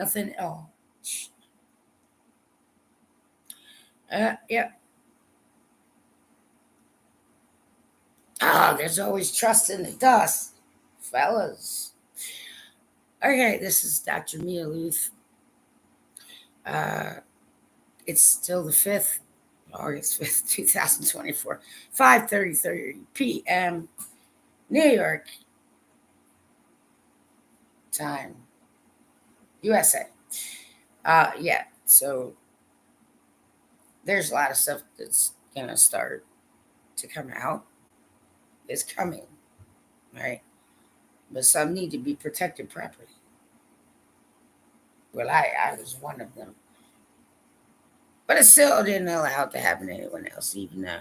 Nothing at all. Yeah. Ah, there's always trust in the dust, fellas. Okay, this is Dr. Mia Lueth. Uh, it's still the 5th, August 5th, 2024, 5:33 p.m. New York time, USA. Yeah, so there's a lot of stuff that's going to start to come out. It's coming, right? But some need to be protected properly. Well, I was one of them. But it still didn't allow it to happen to anyone else, even though.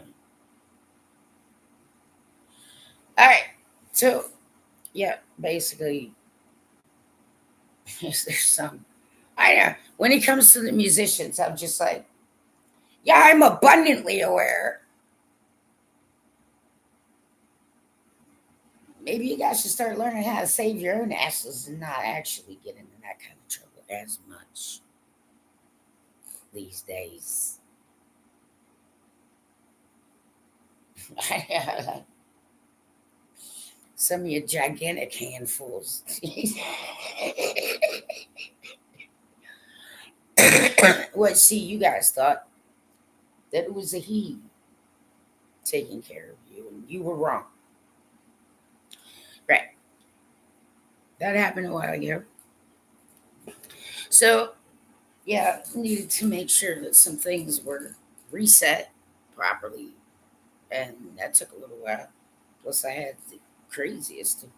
All right. So, yeah, basically, there's some. I know. When it comes to the musicians, I'm just like, yeah, I'm abundantly aware. Maybe you guys should start learning how to save your own asses and not actually get into that kind of trouble as much these days. Some of you gigantic handfuls. Well, see, you guys thought that it was a he taking care of you, and you were wrong. Right. That happened a while ago. So, yeah, needed to make sure that some things were reset properly, and that took a little while. Plus, I had the craziest of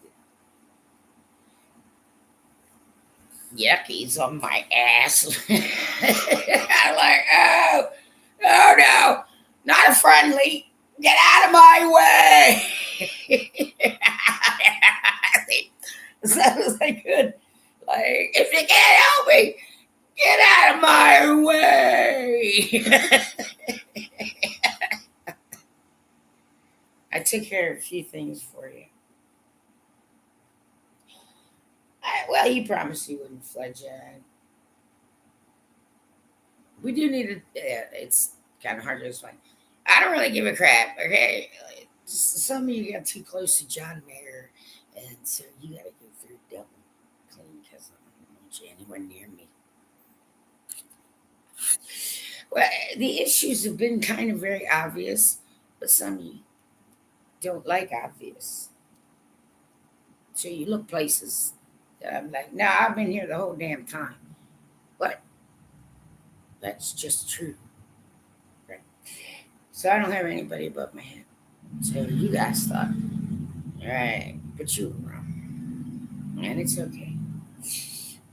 the yuckies on my ass. I'm like, oh, oh no, not friendly. Get out of my way. So that was like good. Like, if you can't help me, get out of my way. I took care of a few things for you. Well, you promised you wouldn't flood you. We do need to. It's kind of hard to explain. I don't really give a crap. Okay, some of you got too close to John Mayer, and so you got to go through double clean because I don't want you anywhere near me. Well, the issues have been kind of very obvious, but some of you don't like obvious. So you look places that I'm like, no, I've been here the whole damn time. But that's just true. Right? So I don't have anybody above my head. So you guys thought, all right, but you were wrong. And it's okay.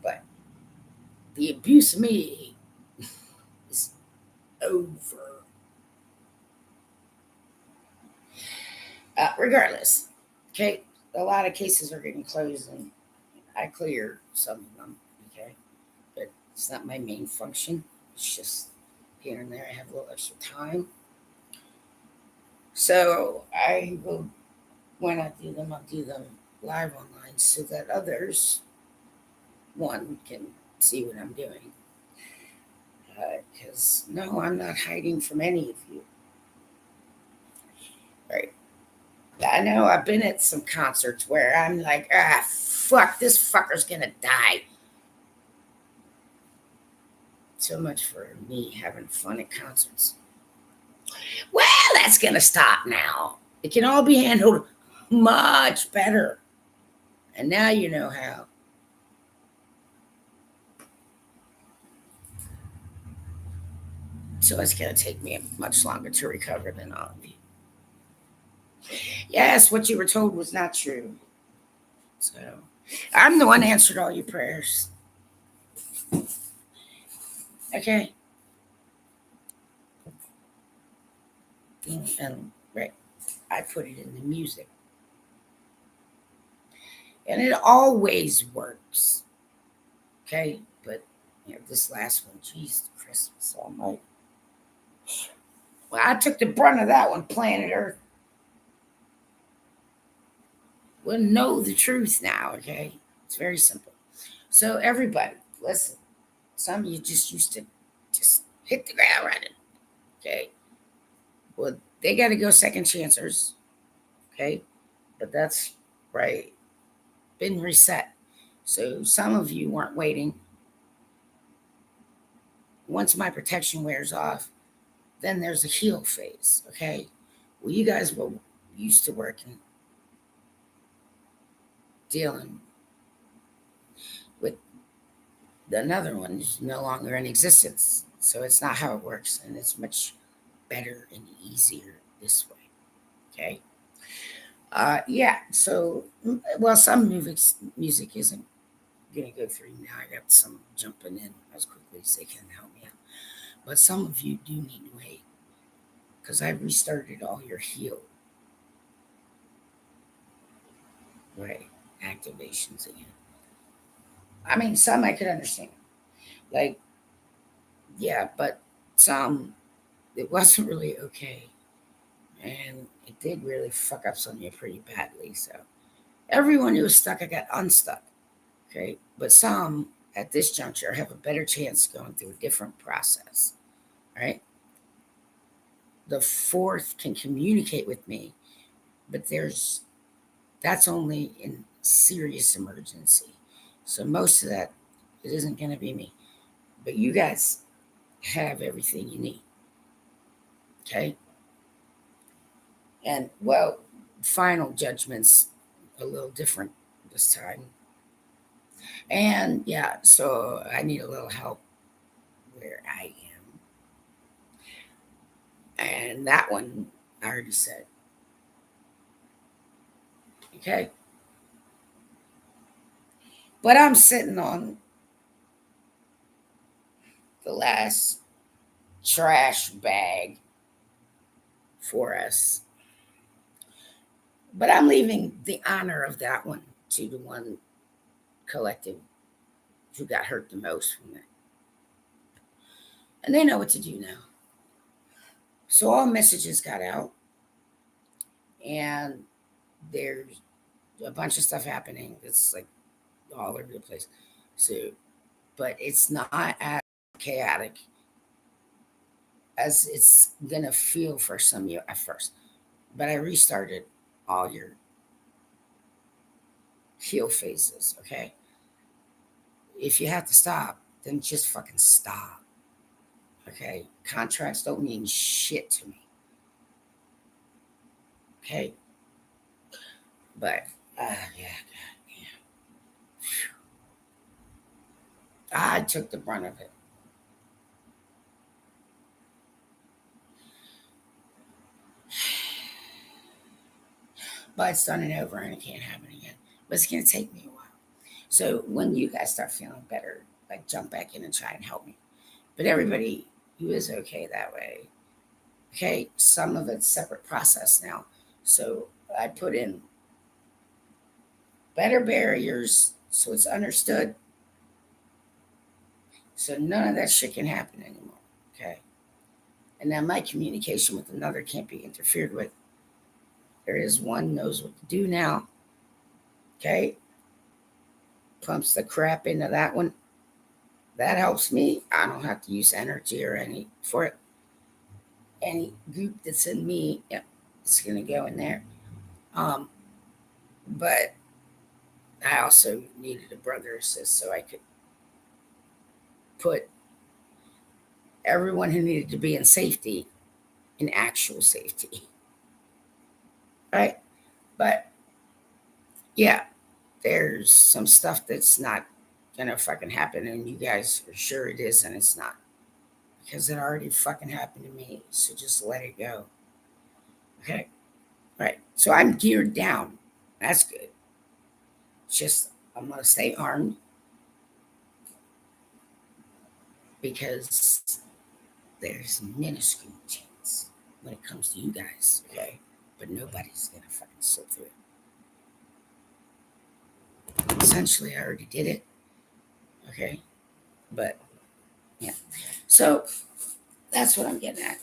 But the abuse of me is over. Regardless, okay, a lot of cases are getting closed and I clear some of them, okay? But it's not my main function. It's just here and there I have a little extra time. So I will, when I do them, I'll do them live online so that others, one, can see what I'm doing. Because no, I'm not hiding from any of you. Right? I know I've been at some concerts where I'm like, fuck, this fucker's gonna die. So much for me having fun at concerts. Well, that's gonna stop now. It can all be handled much better. And now you know how. So it's gonna take me much longer to recover than all of you. Yes, what you were told was not true. So I'm the one that answered all your prayers. Okay. And right, I put it in the music. And it always works. Okay. But this last one, jeez, Christmas almighty. Well, I took the brunt of that one, planet Earth. We'll know the truth now, okay? It's very simple. So, everybody, listen, some of you just used to just hit the ground running. Okay. Well, they got to go second chancers. Okay. But that's right. Been reset. So some of you weren't waiting. Once my protection wears off, then there's a heal phase. Okay. Well, you guys were used to working, dealing with another one is no longer in existence. So it's not how it works. And it's much better and easier this way. Okay. Yeah. So, well, some music isn't going to go through now. I got some jumping in as quickly as they can help me out. But some of you do need to wait because I restarted all your heal right activations again. I mean, some I could understand. Like, yeah, but some it wasn't really okay. And it did really fuck up some of you pretty badly. So everyone who was stuck, I got unstuck. Okay. But some at this juncture have a better chance going through a different process. Right. The fourth can communicate with me, but that's only in serious emergency. So most of that, it isn't going to be me. But you guys have everything you need. Okay. And well, final judgment's a little different this time. And yeah, so I need a little help where I am. And that one I already said. Okay. But I'm sitting on the last trash bag for us. But I'm leaving the honor of that one to the one collective who got hurt the most from that. And they know what to do now. So all messages got out, and there's a bunch of stuff happening that's like all over the place. So, but it's not as chaotic as it's gonna feel for some of you at first. But I restarted all your heal phases, okay? If you have to stop, then just fucking stop. Okay? Contracts don't mean shit to me. Okay? But yeah. I took the brunt of it. But it's done and over and it can't happen again. But it's gonna take me a while. So when you guys start feeling better, like jump back in and try and help me. But everybody who is okay that way, okay, some of it's separate process now. So I put in better barriers so it's understood. So none of that shit can happen anymore. Okay. And now my communication with another can't be interfered with. There is one knows what to do now. Okay. Pumps the crap into that one. That helps me. I don't have to use energy or any for it. Any goop that's in me, yep, it's gonna go in there. Um, but I also needed a brother assist so I could put everyone who needed to be in safety in actual safety. Right? But yeah, there's some stuff that's not gonna fucking happen, and you guys are sure it is, and it's not. Because it already fucking happened to me. So just let it go. Okay. Right. So I'm geared down. That's good. Just I'm gonna stay armed because there's minuscule chance when it comes to you guys, okay? But nobody's gonna fucking slip through it. Essentially, I already did it, okay? But yeah, so that's what I'm getting at.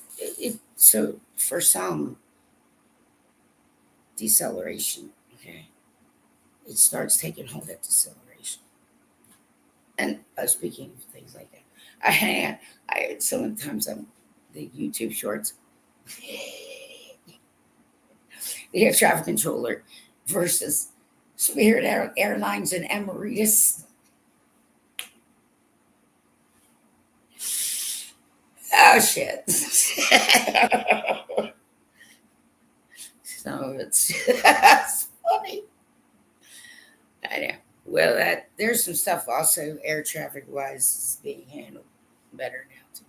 So for some deceleration, okay, it starts taking hold at deceleration, and Speaking of things like that, I sometimes I'm the YouTube shorts, the air traffic controller versus Spirit Airlines and Emirates. Oh shit! So it's funny. I know. Well, that there's some stuff also air traffic wise is being handled better now too.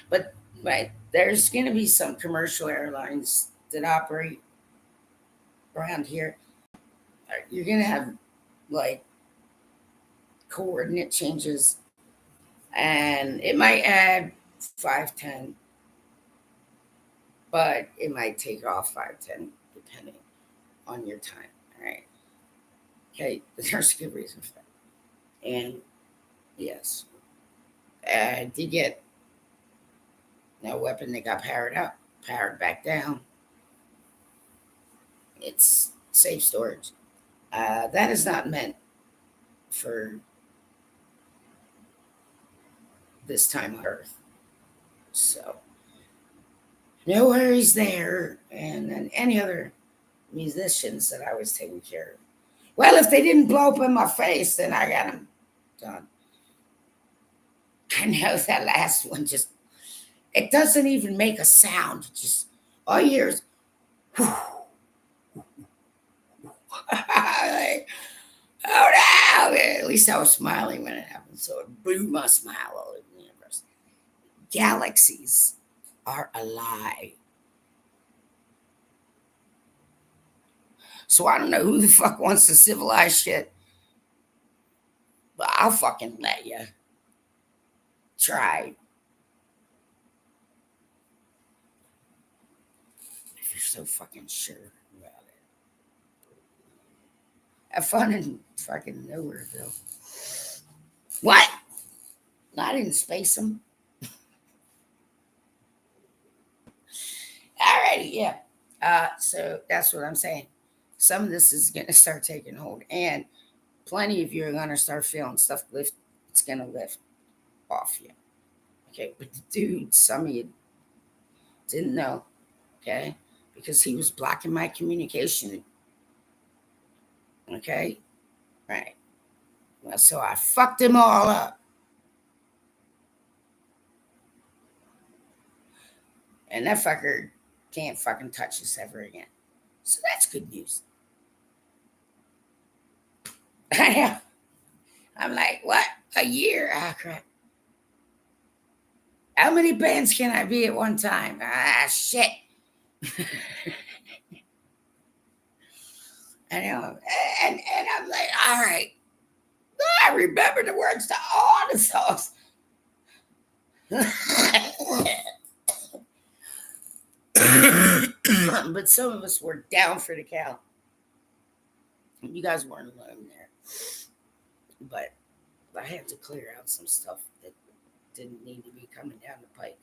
But right, there's going to be some commercial airlines that operate around here. You're going to have like coordinate changes, and it might add 5-10, but it might take off 5-10 depending on your time. All right. Okay. There's a good reason for that. And yes, to get no weapon that got powered up, powered back down. It's safe storage. That is not meant for this time on Earth. So, no worries there. And then any other musicians that I was taking care of. Well, if they didn't blow up in my face, then I got them done. I know that last one just, it doesn't even make a sound. It just, all you hear is, whew. Like, oh no! At least I was smiling when it happened, so it blew my smile all over the universe. Galaxies are a lie. So I don't know who the fuck wants to civilize shit, but I'll fucking let you try if you're so fucking sure about it. Have fun in fucking Nowhereville. What? I didn't space them. Alrighty, yeah. So that's what I'm saying. Some of this is going to start taking hold, and plenty of you are going to start feeling stuff lift. It's going to lift off you. Okay, but the dude, some of you didn't know. Okay, because he was blocking my communication. Okay, right. Well, so I fucked him all up, and that fucker can't fucking touch us ever again. So that's good news. I'm like, what? A year? Ah, crap. How many bands can I be at one time? Ah, shit. I know. And I'm like, all right. I remember the words to all the songs. But some of us were down for the count. You guys weren't alone there. But I had to clear out some stuff that didn't need to be coming down the pike.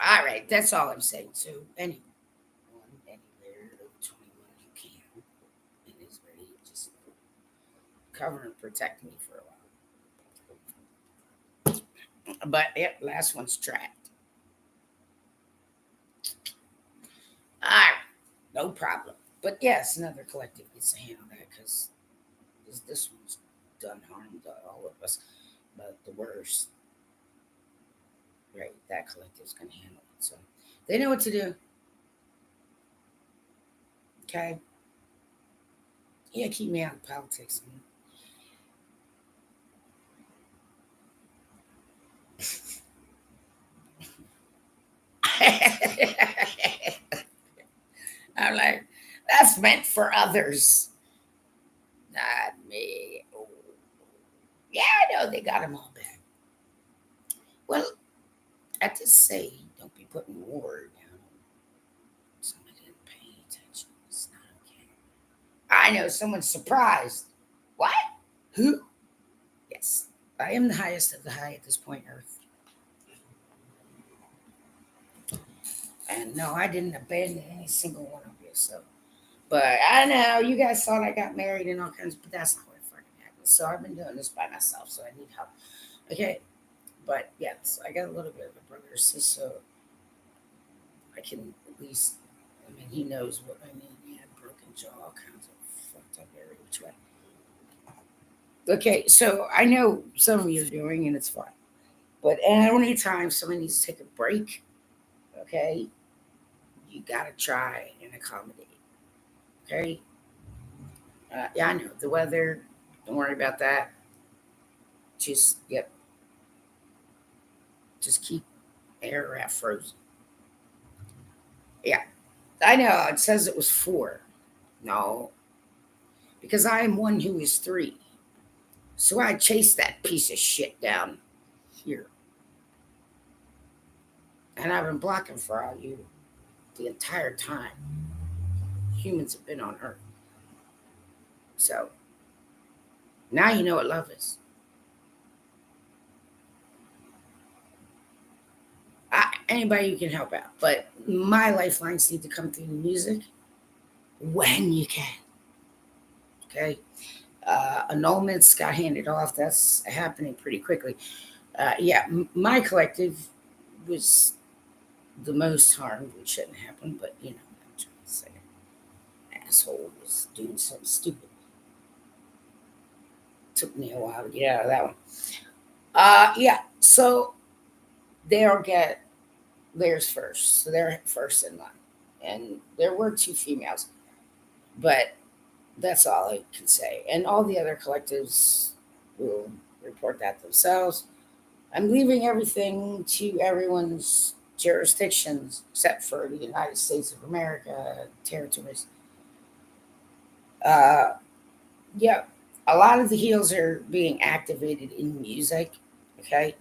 All right, that's all I'm saying. So anyone, anywhere, 21 you can, and is ready to just cover and protect me for a while. But yeah, last one's tracked. All right, no problem. But yes, another collective gets to handle that because this one's done harm to all of us. But the worst, right? That collective's gonna handle it. So they know what to do. Okay. Yeah, keep me out of politics. I'm like, that's meant for others, not me. Oh. Yeah, I know they got them all back. Well, I just say don't be putting war down on somebody that didn't pay attention. It's not okay. I know someone's surprised. What? Who? Yes, I am the highest of the high at this point, Earth. And no, I didn't abandon any single one of you. So, But I know you guys thought I got married and all kinds, but that's not what fucking happened. So I've been doing this by myself, so I need help. Okay, but yes, I got a little bit of a brother or sister, so I can at least. I mean, he knows what I mean. He had broken jaw, all kinds of fucked up every which way. Okay, so I know some of you are doing, and it's fine. But anytime somebody needs to take a break, okay, you gotta try and accommodate. Okay, yeah, I know the weather. Don't worry about that. Just yep, just keep air wrap frozen. Yeah, I know. It says it was 4. No, because I am one who is 3. So I chased that piece of shit down here, and I've been blocking for all you the entire time humans have been on Earth. So now you know what love is. Anybody you can help out, but my lifelines need to come through the music when you can. Okay, annulments got handed off. That's happening pretty quickly. Yeah, my collective was the most harmed, which shouldn't happen, but you know, I'm trying to say, asshole was doing something stupid. Took me a while to get out of that one. Yeah, so they'll get theirs first, so they're first in line, and there were 2 females, but that's all I can say. And all the other collectives will report that themselves. I'm leaving everything to everyone's jurisdictions except for the United States of America territories. Uh, yeah, a lot of the heels are being activated in music, okay?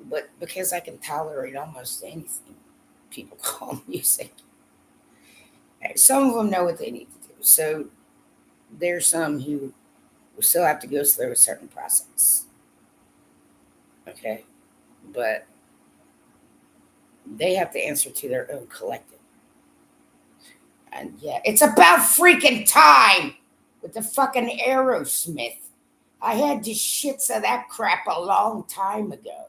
But because I can tolerate almost anything people call music, some of them know what they need to do. So there's some who will still have to go through a certain process, okay? But they have to answer to their own collective. And yeah, it's about freaking time with the fucking Aerosmith. I had the shits of that crap a long time ago.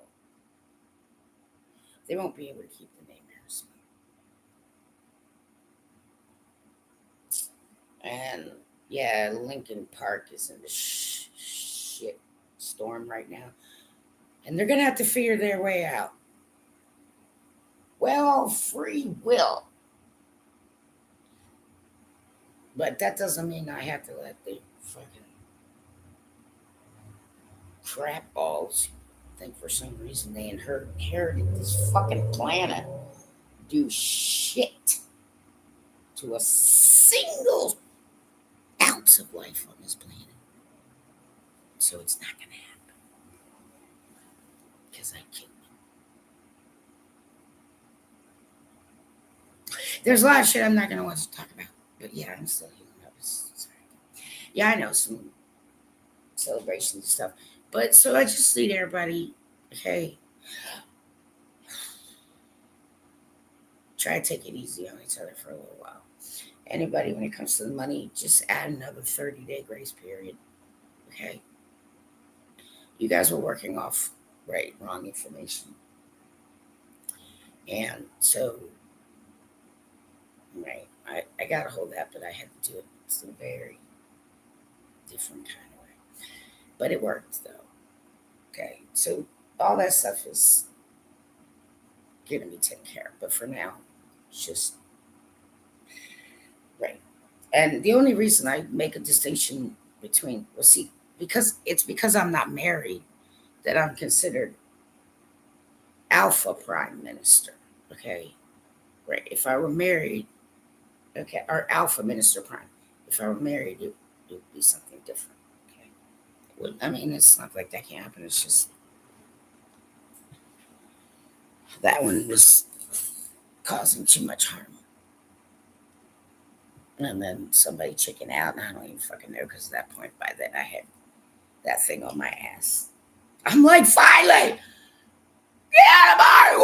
They won't be able to keep the name Aerosmith. And yeah, Lincoln Park is in the shit storm right now. And they're going to have to figure their way out. Well, free will. But that doesn't mean I have to let the fucking crap balls think for some reason they inherited this fucking planet do shit to a single ounce of life on this planet. So it's not going to happen because I killed them. There's a lot of shit I'm not going to want to talk about. But yeah, I'm still healing up. Yeah, I know some celebrations and stuff. But so I just need everybody, okay, try to take it easy on each other for a little while. Anybody, when it comes to the money, just add another 30-day grace period. Okay. You guys were working off wrong information. And so, I got a hold of that, but I had to do it in a very different kind of way. But it worked, though. Okay. So, all that stuff is going to be taken care of. But for now, it's just right. And the only reason I make a distinction between, well, see, because I'm not married that I'm considered alpha prime minister. Okay. Right. If I were married, okay, or alpha minister prime. If I were married, it would be something different. Okay. Well, I mean, it's not like that can't happen. It's just that one was causing too much harm. And then somebody chickened out, and I don't even fucking know because at that point by then I had that thing on my ass. I'm like, finally, get out of my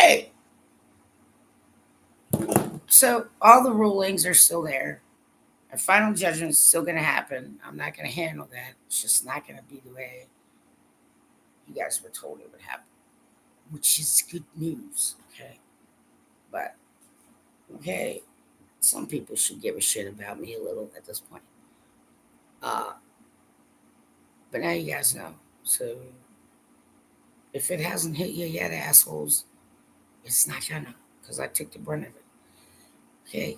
way! So all the rulings are still there. A final judgment is still going to happen. I'm not going to handle that. It's just not going to be the way you guys were told it would happen, which is good news. Okay. But, okay, some people should give a shit about me a little at this point. Uh, but now you guys know. So if it hasn't hit you yet, assholes, it's not gonna, because I took the brunt of it. Okay?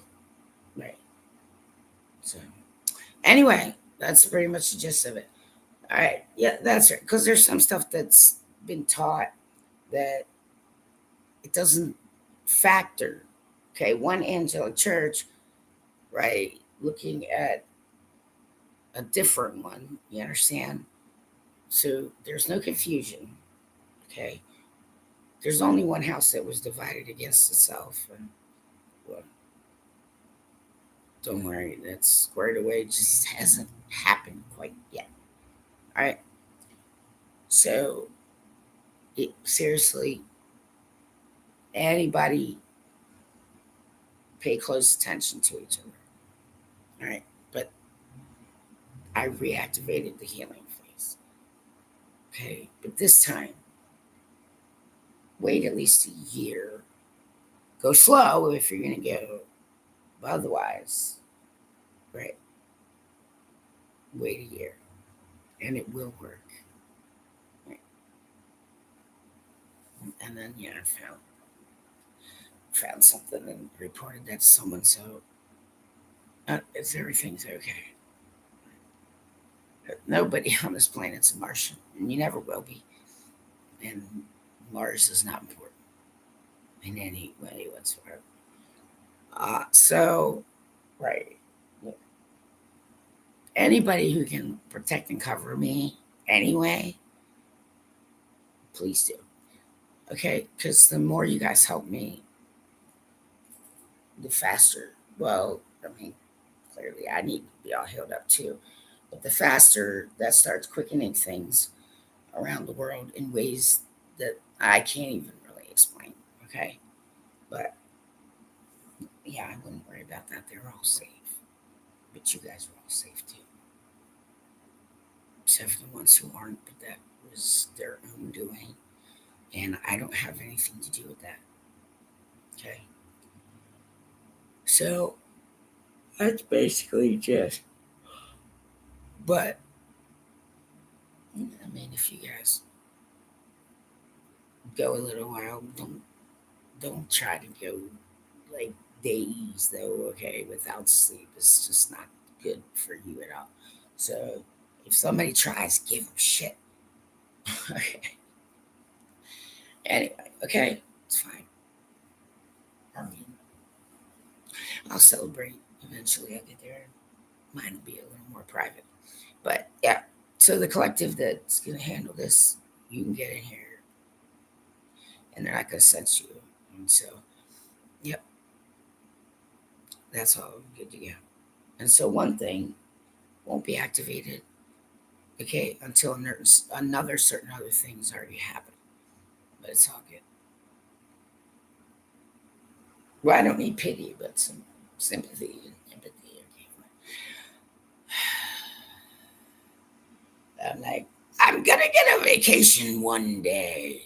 Right. So, anyway, that's pretty much the gist of it. All right. Yeah, that's right. Because there's some stuff that's been taught that it doesn't factor. Okay, one angelic church, right, looking at a different one, you understand? So there's no confusion. Okay, there's only one house that was divided against itself. And, well, don't worry, that's squared away. It just hasn't happened quite yet. All right, so seriously, anybody pay close attention to each other. All right, but I reactivated the healing phase. Okay, but this time, wait at least a year. Go slow if you're going to go. But otherwise, right, wait a year. And it will work. Right. And then, yeah, I found something and reported that to someone. So it's everything's okay. Nobody on this planet's a Martian, and you never will be. And Mars is not important in any way whatsoever. So, right. Anybody who can protect and cover me anyway, please do. Okay? Because the more you guys help me, the faster. Well, I mean, clearly I need to be all healed up too. But the faster that starts quickening things around the world in ways that I can't even really explain. Okay? But yeah, I wouldn't worry about that. They're all safe. But you guys are all safe too. Except for the ones who aren't, but that was their own doing. And I don't have anything to do with that. Okay. So that's basically just. But I mean, if you guys go a little while, don't try to go like days though. Okay, without sleep, it's just not good for you at all. So if somebody tries, give them shit. Okay. Anyway, okay, it's fine. I mean, I'll celebrate eventually. I'll get there. Mine will be a little more private. But yeah, so the collective that's going to handle this, you can get in here and they're not going to censor you. And so, yep, that's all good to go. And so one thing won't be activated, okay, until another certain other things already happened. But it's all good. Well, I don't need pity, but some sympathy and empathy. Okay. I'm like, I'm gonna get a vacation one day.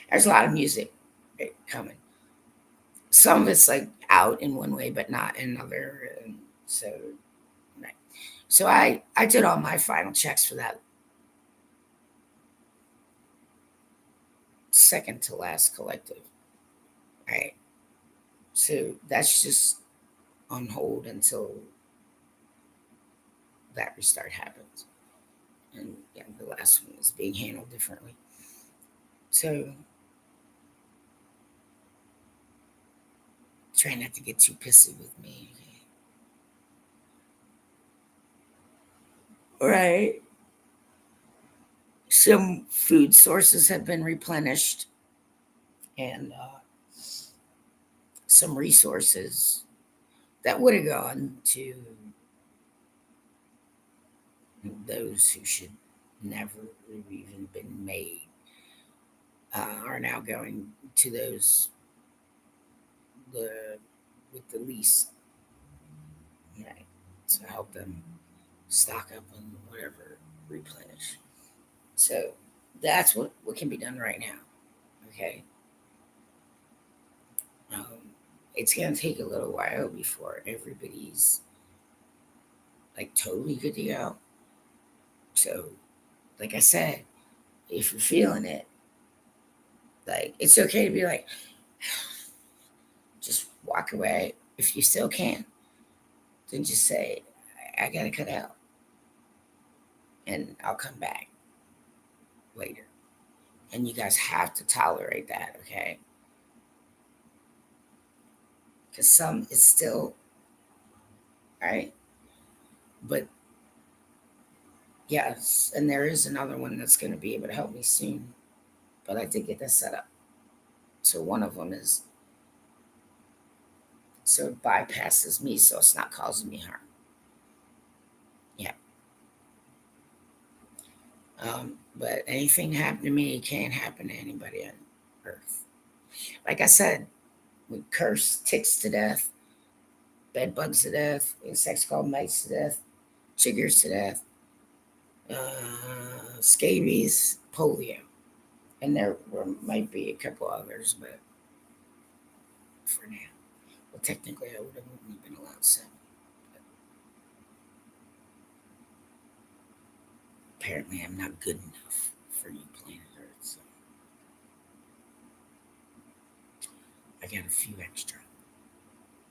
There's a lot of music coming. Some of it's like out in one way, but not in another. And so, right. So I did all my final checks for that second to last collective. Right. So that's just on hold until that restart happens. And yeah, the last one is being handled differently. So try not to get too pissy with me. Okay? Right. Some food sources have been replenished and some resources that would have gone to those who should never have even been made are now going to those the with the least, right? So help them stock up on whatever, replenish. So that's what can be done right now. Okay. Um, it's gonna take a little while before everybody's like totally good to go. So, like I said, if you're feeling it, like it's okay to be like, just walk away. If you still can, then just say, I gotta cut out and I'll come back later. And you guys have to tolerate that, okay? Because some it's still, right? But yes, and there is another one that's going to be able to help me soon. But I did get that set up. So one of them is so it bypasses me, so it's not causing me harm. Yeah. But anything happen to me can't happen to anybody on earth. Like I said, we curse ticks to death, bed bugs to death, insects called mites to death, chiggers to death, scabies, polio, and might be a couple others, but for now, well, technically, I would have only been allowed seven. But apparently, I'm not good enough for you, planet Earth. So I got a few extra.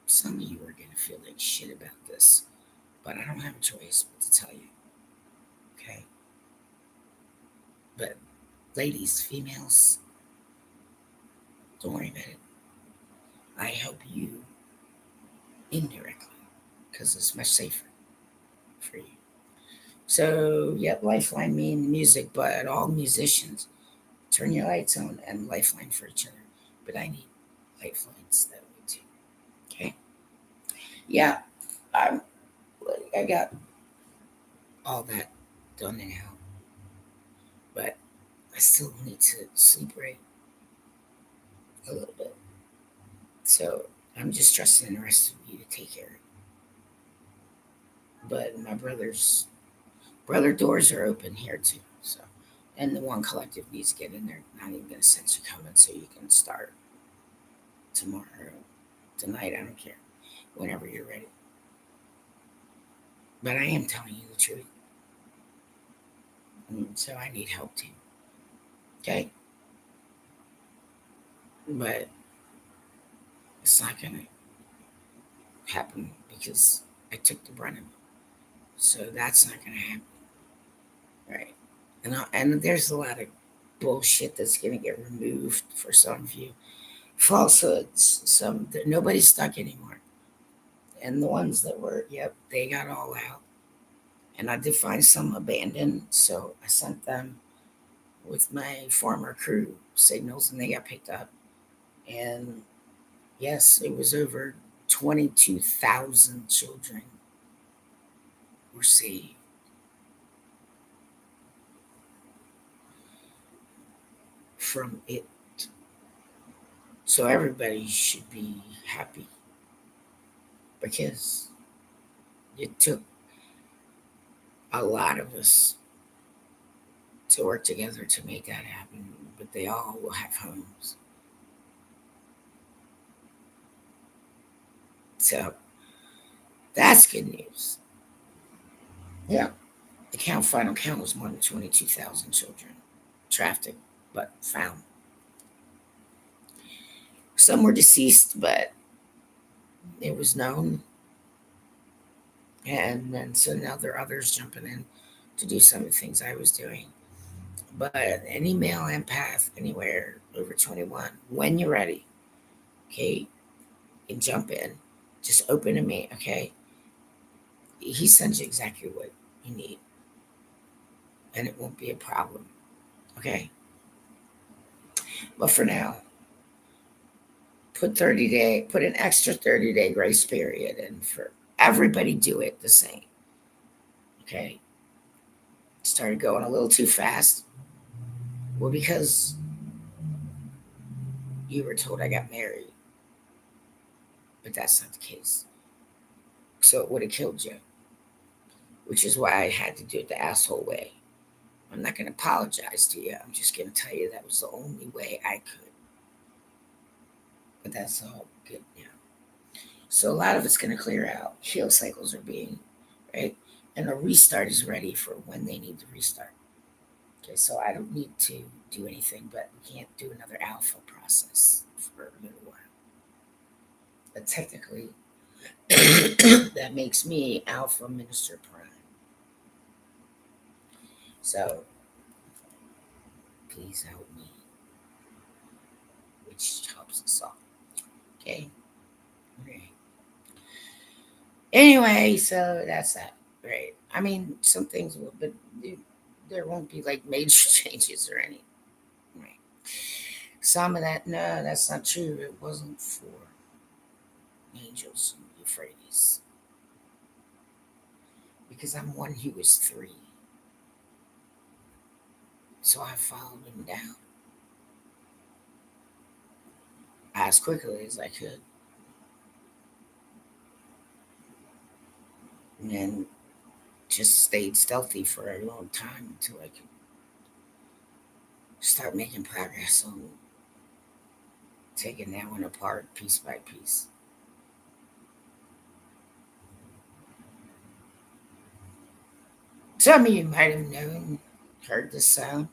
Some of you are gonna feel like shit about this, but I don't have a choice but to tell you, okay? But ladies, females, don't worry about it. I help you indirectly because it's much safer for you. So, yep, Lifeline me in the music, but all musicians, turn your lights on and Lifeline for each other. But I need lifelines that way too. Okay. Yeah, I'm. I got all that done now, but I still need to sleep right a little bit. So I'm just trusting the rest of you to take care of it. But my brother doors are open here too. So, and the one collective needs to get in there. Not even gonna sense you coming, so you can start tomorrow, tonight. I don't care. Whenever you're ready. But I am telling you the truth. So I need help too. Okay? But it's not going to happen because I took the brunt of it. So that's not going to happen. Right? And there's a lot of bullshit that's going to get removed for some of you. Falsehoods. Nobody's stuck anymore. And the ones that were, yep, they got all out. And I did find some abandoned. So I sent them with my former crew signals and they got picked up. And yes, it was over 22,000 children were saved from it. So everybody should be happy because it took a lot of us to work together to make that happen, but they all will have homes. So that's good news. Yeah. The final count was more than 22,000 children trafficked, but found. Some were deceased, but it was known. And then so now there are others jumping in to do some of the things I was doing. But any male empath anywhere over 21, when you're ready, okay, and jump in, just open to me, okay? He sends you exactly what you need, and it won't be a problem, okay? But for now, put an extra 30-day grace period, and for everybody, do it the same, okay? Started going a little too fast. Well, because you were told I got married. But that's not the case. So it would have killed you, which is why I had to do it the asshole way. I'm not going to apologize to you. I'm just going to tell you that was the only way I could. But that's all good now. So a lot of it's going to clear out. Heal cycles are being, right? And a restart is ready for when they need to restart. Okay, so I don't need to do anything, but we can't do another alpha process for a little while. But technically, that makes me alpha minister prime. So please help me, which helps us all. Okay. Okay. Anyway, so that's that. Right. I mean, some things will, but there won't be like major changes or any. Right. Some of that, no, that's not true. It wasn't for angels and Euphrates because I'm one who was three. So I followed him down as quickly as I could. And then just stayed stealthy for a long time until I could start making progress on taking that one apart piece by piece. Some of you might have known, heard the sound.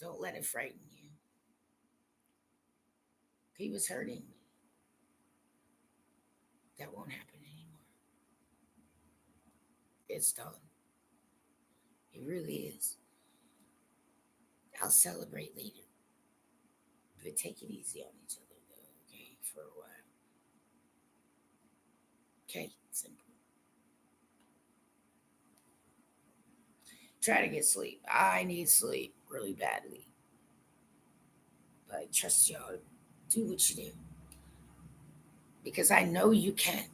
Don't let it frighten you. He was hurting me. That won't happen anymore. It's done. It really is. I'll celebrate later. But take it easy on each other, though, okay, for a while. Okay, simple. Try to get sleep. I need sleep really badly. But I trust y'all to do what you do. Because I know you can.